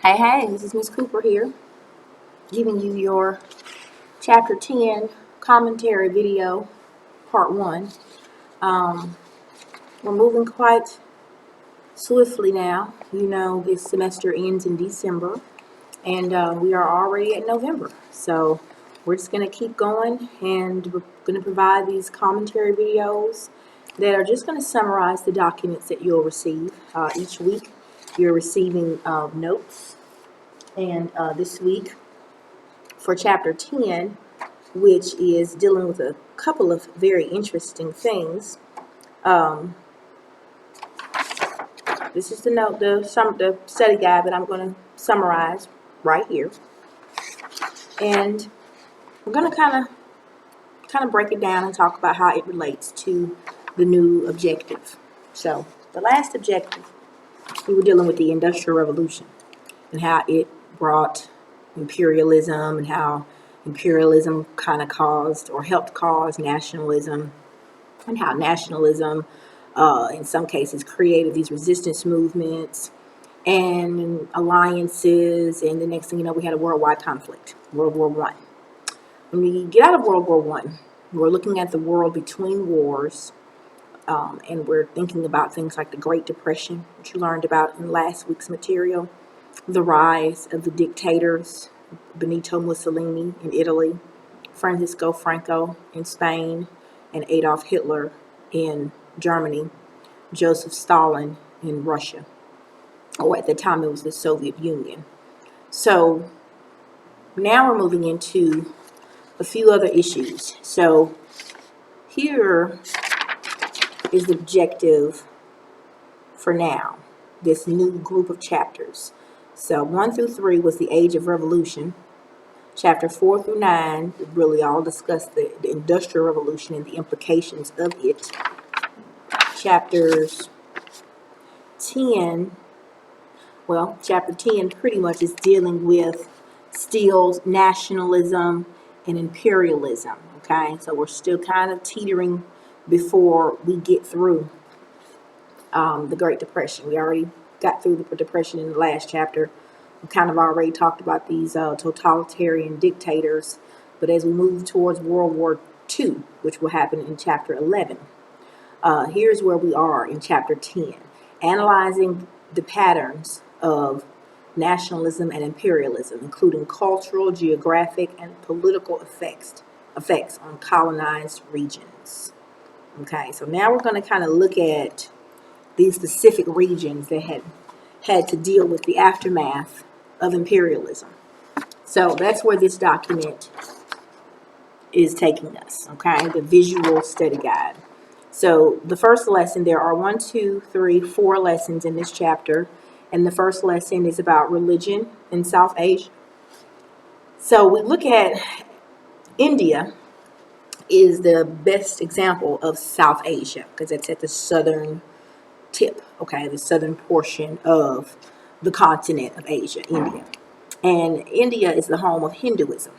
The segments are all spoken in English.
Hey, this is Miss Cooper here, giving you your Chapter 10 commentary video, Part 1. We're moving quite swiftly now. You know, this semester ends in December, and we are already at November. So we're just going to keep going, and we're going to provide these commentary videos that are just going to summarize the documents that you'll receive. Each week, you're receiving notes, and this week, for Chapter 10, which is dealing with a couple of very interesting things. This is the study guide that I'm going to summarize right here, and we're going to kind of break it down and talk about how it relates to the new objective. So the last objective, we were dealing with the Industrial Revolution and how it brought imperialism and how imperialism kind of caused or helped cause nationalism, and how nationalism in some cases created these resistance movements and alliances, and the next thing you know, we had a worldwide conflict, World War I. When we get out of World War I, we're looking at the world between wars, and we're thinking about things like the Great Depression, which you learned about in last week's material, the rise of the dictators, Benito Mussolini in Italy, Francisco Franco in Spain, and Adolf Hitler in Germany, Joseph Stalin in Russia. Or at the time it was the Soviet Union. So now we're moving into a few other issues. So here is the objective for now, this new group of chapters. So 1 through 3 was the Age of Revolution. Chapter 4 through 9 really all discuss the Industrial Revolution and the implications of it. Chapter 10 pretty much is dealing with still nationalism and imperialism. Okay, so we're still kind of teetering before we get through the Great Depression. We already got through the Depression in the last chapter. We kind of already talked about these totalitarian dictators, but as we move towards World War II, which will happen in Chapter 11, here's where we are in Chapter 10, analyzing the patterns of nationalism and imperialism, including cultural, geographic, and political effects on colonized regions. Okay, so now we're going to kind of look at these specific regions that had to deal with the aftermath of imperialism. So that's where this document is taking us, okay, the visual study guide. So the first lesson, there are 4 lessons in this chapter, and the first lesson is about religion in South Asia. So we look at India is the best example of South Asia because it's at the southern tip, okay, the southern portion of the continent of Asia, India. And India is the home of Hinduism,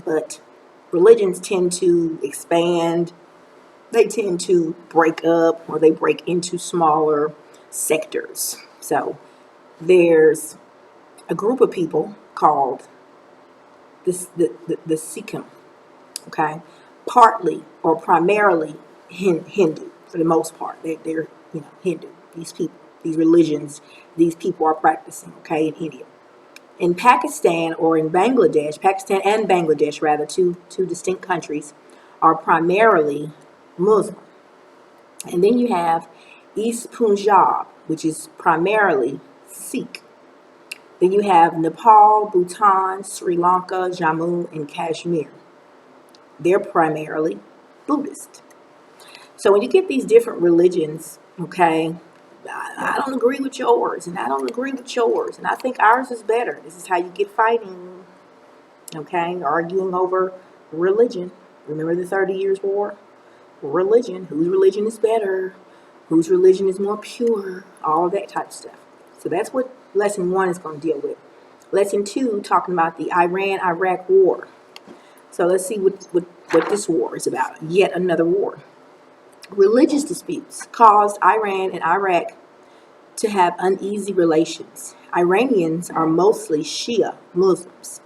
but religions tend to expand. They tend to break up, or they break into smaller sectors. So there's a group of people called the Sikkim, okay, partly or primarily Hindu for the most part. They're Hindu. These people, these religions, these people are practicing, okay, in India. In Pakistan or in Bangladesh, Pakistan and Bangladesh rather, two distinct countries, are primarily Muslim. And then you have East Punjab, which is primarily Sikh. Then you have Nepal, Bhutan, Sri Lanka, Jammu, and Kashmir. They're primarily Buddhist. So when you get these different religions, okay, I don't agree with yours, and I don't agree with yours, and I think ours is better. This is how you get fighting, okay, arguing over religion. Remember the 30 Years' War? Religion, whose religion is better, whose religion is more pure, all of that type of stuff. So that's what lesson 1 is going to deal with. Lesson 2, talking about the Iran-Iraq war. So let's see what this war is about. Yet another war. Religious disputes caused Iran and Iraq to have uneasy relations. Iranians are mostly Shia Muslims,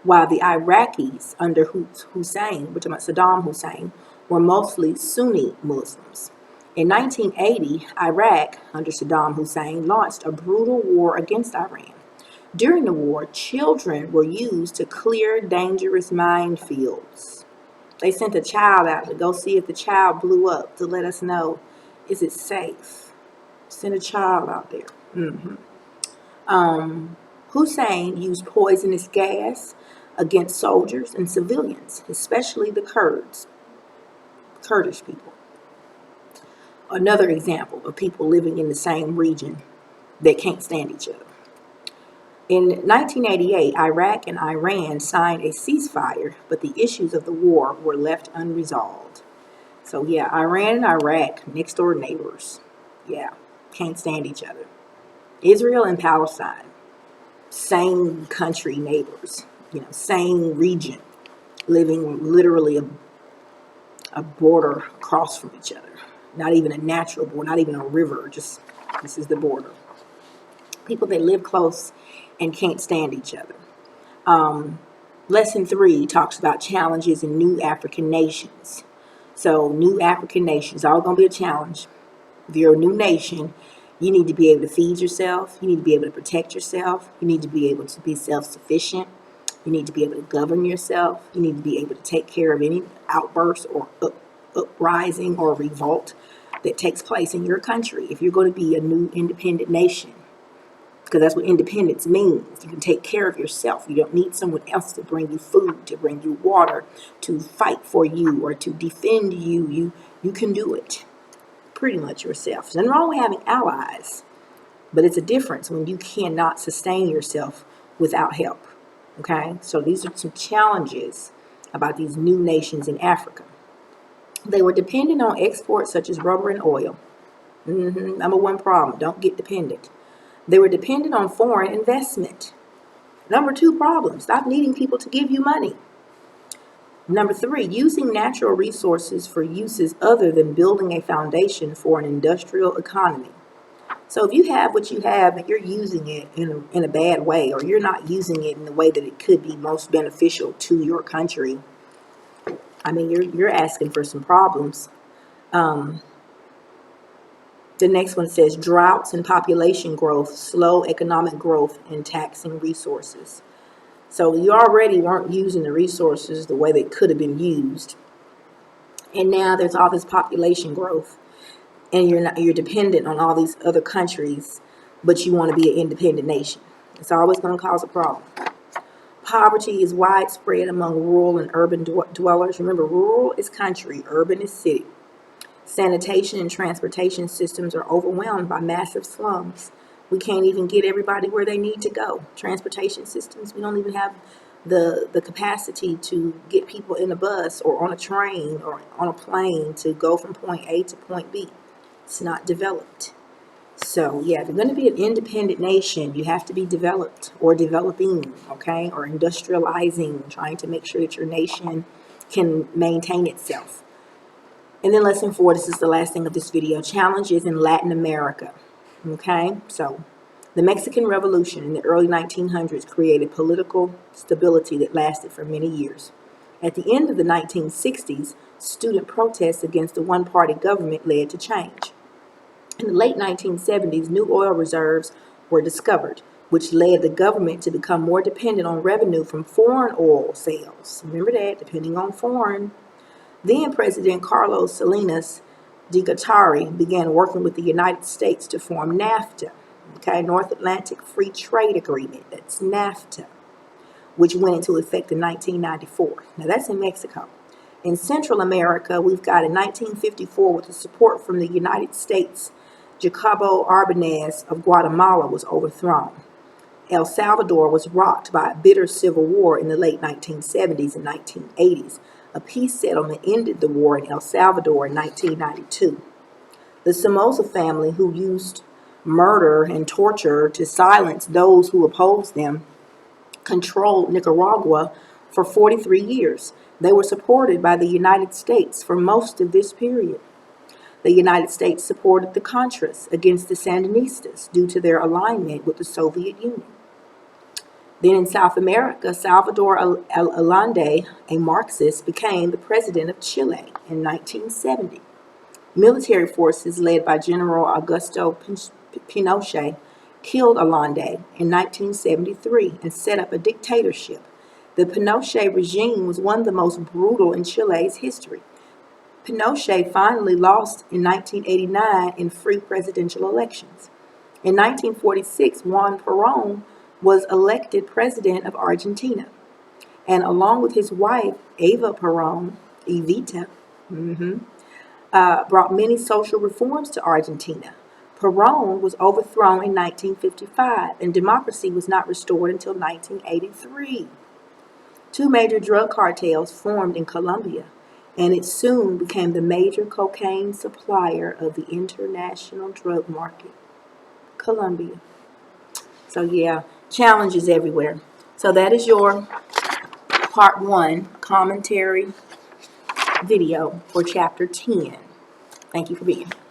while the Iraqis under Hussein, we're talking about Saddam Hussein, were mostly Sunni Muslims. In 1980, Iraq, under Saddam Hussein, launched a brutal war against Iran. During the war, children were used to clear dangerous minefields. They sent a child out to go see if the child blew up to let us know, is it safe? Send a child out there. Hussein used poisonous gas against soldiers and civilians, especially the Kurdish people. Another example of people living in the same region that can't stand each other. In 1988, Iraq and Iran signed a ceasefire, but the issues of the war were left unresolved. So yeah, Iran and Iraq, next door neighbors. Yeah, can't stand each other. Israel and Palestine, same country neighbors, same region, living literally a border across from each other. Not even a natural border, not even a river, just this is the border. People that live close and can't stand each other. Lesson 3 talks about challenges in new African nations. So new African nations, all going to be a challenge. If you're a new nation, you need to be able to feed yourself. You need to be able to protect yourself. You need to be able to be self-sufficient. You need to be able to govern yourself. You need to be able to take care of any outburst or uprising or revolt that takes place in your country if you're going to be a new independent nation. Because that's what independence means. You can take care of yourself. You don't need someone else to bring you food, to bring you water, to fight for you, or to defend you. You can do it pretty much yourself. There's nothing wrong with having allies, but it's a difference when you cannot sustain yourself without help. Okay? So these are some challenges about these new nations in Africa. They were dependent on exports such as rubber and oil. Number one problem, don't get dependent. They were dependent on foreign investment. Number 2 problem, stop needing people to give you money. Number 3, using natural resources for uses other than building a foundation for an industrial economy. So if you have what you have and you're using it in a bad way, or you're not using it in the way that it could be most beneficial to your country, I mean, you're asking for some problems. The next one says droughts and population growth, slow economic growth, and taxing resources. So you already weren't using the resources the way they could have been used. And now there's all this population growth, and you're dependent on all these other countries, but you want to be an independent nation. It's always going to cause a problem. Poverty is widespread among rural and urban dwellers. Remember, rural is country, urban is city. Sanitation and transportation systems are overwhelmed by massive slums. We can't even get everybody where they need to go. Transportation systems, we don't even have the capacity to get people in a bus or on a train or on a plane to go from point A to point B. It's not developed. So yeah, if you're going to be an independent nation, you have to be developed or developing, okay, or industrializing, trying to make sure that your nation can maintain itself. And then lesson 4, this is the last thing of this video, challenges in Latin America. Okay, so the Mexican Revolution in the early 1900s created political stability that lasted for many years. At the end of the 1960s, student protests against the one-party government led to change. In the late 1970s, new oil reserves were discovered, which led the government to become more dependent on revenue from foreign oil sales. Remember that, depending on foreign. Then President Carlos Salinas de Gortari began working with the United States to form NAFTA, okay, North Atlantic Free Trade Agreement. That's NAFTA, which went into effect in 1994. Now that's in Mexico. In Central America, we've got in 1954, with the support from the United States, Jacobo Arbenez of Guatemala was overthrown. El Salvador was rocked by a bitter civil war in the late 1970s and 1980s. A peace settlement ended the war in El Salvador in 1992. The Somoza family, who used murder and torture to silence those who opposed them, controlled Nicaragua for 43 years. They were supported by the United States for most of this period. The United States supported the Contras against the Sandinistas due to their alignment with the Soviet Union. Then in South America, Salvador Allende, a Marxist, became the president of Chile in 1970. Military forces led by General Augusto Pinochet killed Allende in 1973 and set up a dictatorship. The Pinochet regime was one of the most brutal in Chile's history. Pinochet finally lost in 1989 in free presidential elections. In 1946, Juan Perón was elected president of Argentina, and along with his wife, Eva Perón, Evita, brought many social reforms to Argentina. Perón was overthrown in 1955, and democracy was not restored until 1983. Two major drug cartels formed in Colombia, and it soon became the major cocaine supplier of the international drug market. Colombia. So yeah, challenges everywhere. So that is your part 1 commentary video for chapter 10. Thank you for being here.